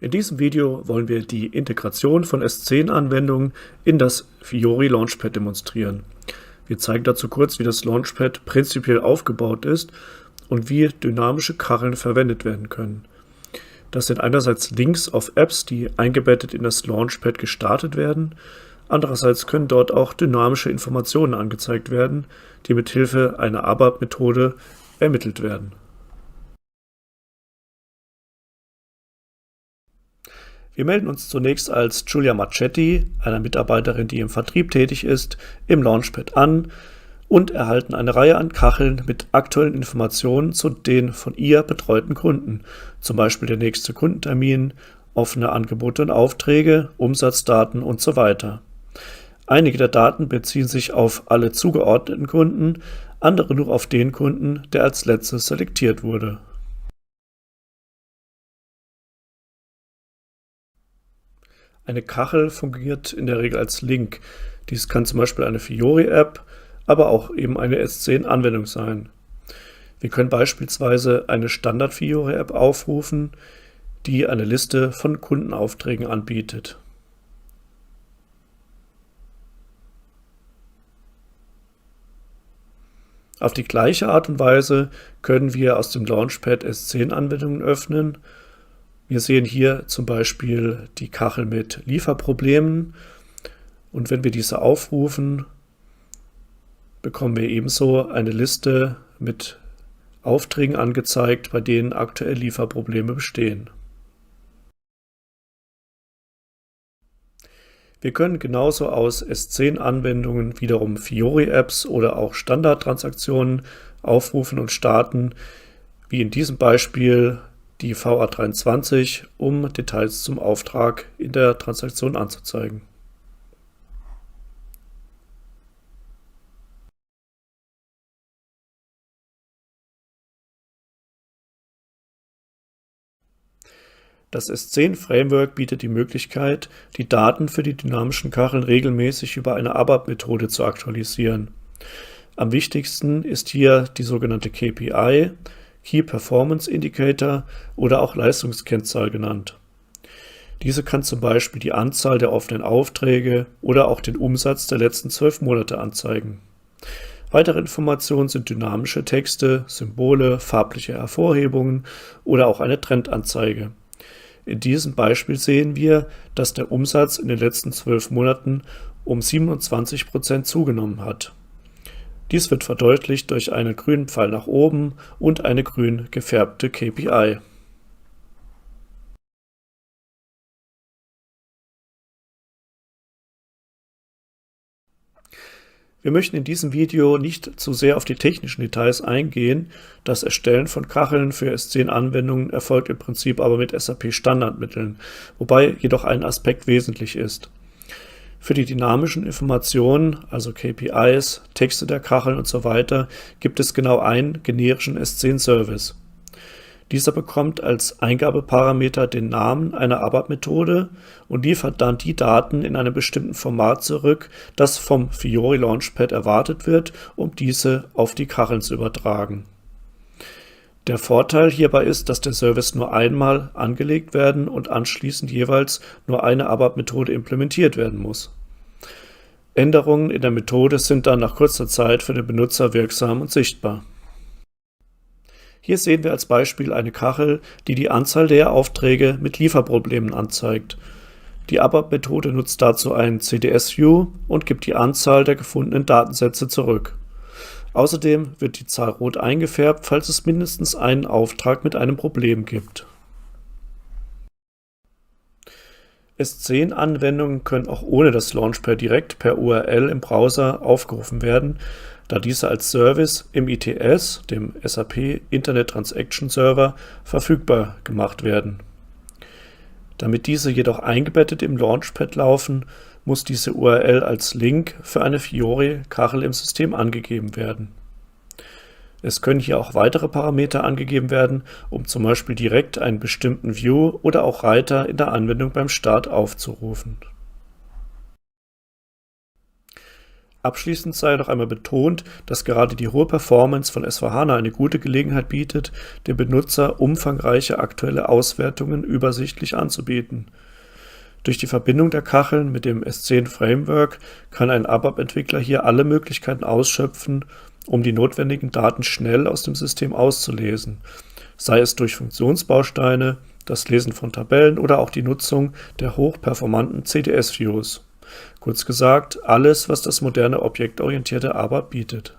In diesem Video wollen wir die Integration von S10-Anwendungen in das Fiori Launchpad demonstrieren. Wir zeigen dazu kurz, wie das Launchpad prinzipiell aufgebaut ist und wie dynamische Kacheln verwendet werden können. Das sind einerseits Links auf Apps, die eingebettet in das Launchpad gestartet werden. Andererseits können dort auch dynamische Informationen angezeigt werden, die mithilfe einer ABAP-Methode ermittelt werden. Wir melden uns zunächst als Giulia Marchetti, einer Mitarbeiterin, die im Vertrieb tätig ist, im Launchpad an und erhalten eine Reihe an Kacheln mit aktuellen Informationen zu den von ihr betreuten Kunden, zum Beispiel der nächste Kundentermin, offene Angebote und Aufträge, Umsatzdaten und so weiter. Einige der Daten beziehen sich auf alle zugeordneten Kunden, andere nur auf den Kunden, der als letztes selektiert wurde. Eine Kachel fungiert in der Regel als Link. Dies kann zum Beispiel eine Fiori-App, aber auch eben eine S10-Anwendung sein. Wir können beispielsweise eine Standard-Fiori-App aufrufen, die eine Liste von Kundenaufträgen anbietet. Auf die gleiche Art und Weise können wir aus dem Launchpad S10-Anwendungen öffnen. Wir sehen hier zum Beispiel die Kachel mit Lieferproblemen und wenn wir diese aufrufen, bekommen wir ebenso eine Liste mit Aufträgen angezeigt, bei denen aktuell Lieferprobleme bestehen. Wir können genauso aus S10-Anwendungen wiederum Fiori-Apps oder auch Standardtransaktionen aufrufen und starten, wie in diesem Beispiel die VA23, um Details zum Auftrag in der Transaktion anzuzeigen. Das S10-Framework bietet die Möglichkeit, die Daten für die dynamischen Kacheln regelmäßig über eine ABAP-Methode zu aktualisieren. Am wichtigsten ist hier die sogenannte KPI, Key Performance Indicator oder auch Leistungskennzahl genannt. Diese kann zum Beispiel die Anzahl der offenen Aufträge oder auch den Umsatz der letzten 12 Monate anzeigen. Weitere Informationen sind dynamische Texte, Symbole, farbliche Hervorhebungen oder auch eine Trendanzeige. In diesem Beispiel sehen wir, dass der Umsatz in den letzten 12 Monaten um 27% zugenommen hat. Dies wird verdeutlicht durch einen grünen Pfeil nach oben und eine grün gefärbte KPI. Wir möchten in diesem Video nicht zu sehr auf die technischen Details eingehen. Das Erstellen von Kacheln für S10-Anwendungen erfolgt im Prinzip aber mit SAP-Standardmitteln, wobei jedoch ein Aspekt wesentlich ist. Für die dynamischen Informationen, also KPIs, Texte der Kacheln und so weiter, gibt es genau einen generischen S10-Service. Dieser bekommt als Eingabeparameter den Namen einer ABAP-Methode und liefert dann die Daten in einem bestimmten Format zurück, das vom Fiori Launchpad erwartet wird, um diese auf die Kacheln zu übertragen. Der Vorteil hierbei ist, dass der Service nur einmal angelegt werden und anschließend jeweils nur eine ABAP-Methode implementiert werden muss. Änderungen in der Methode sind dann nach kurzer Zeit für den Benutzer wirksam und sichtbar. Hier sehen wir als Beispiel eine Kachel, die die Anzahl der Aufträge mit Lieferproblemen anzeigt. Die ABAP-Methode nutzt dazu einen CDS-View und gibt die Anzahl der gefundenen Datensätze zurück. Außerdem wird die Zahl rot eingefärbt, falls es mindestens einen Auftrag mit einem Problem gibt. S10-Anwendungen können auch ohne das Launchpad direkt per URL im Browser aufgerufen werden, da diese als Service im ITS, dem SAP Internet Transaction Server, verfügbar gemacht werden. Damit diese jedoch eingebettet im Launchpad laufen, muss diese URL als Link für eine Fiori-Kachel im System angegeben werden. Es können hier auch weitere Parameter angegeben werden, um zum Beispiel direkt einen bestimmten View oder auch Reiter in der Anwendung beim Start aufzurufen. Abschließend sei noch einmal betont, dass gerade die hohe Performance von S4HANA eine gute Gelegenheit bietet, dem Benutzer umfangreiche aktuelle Auswertungen übersichtlich anzubieten. Durch die Verbindung der Kacheln mit dem S10 Framework kann ein ABAP-Entwickler hier alle Möglichkeiten ausschöpfen, um die notwendigen Daten schnell aus dem System auszulesen, sei es durch Funktionsbausteine, das Lesen von Tabellen oder auch die Nutzung der hochperformanten CDS-Views. Kurz gesagt, alles, was das moderne objektorientierte ABAP bietet.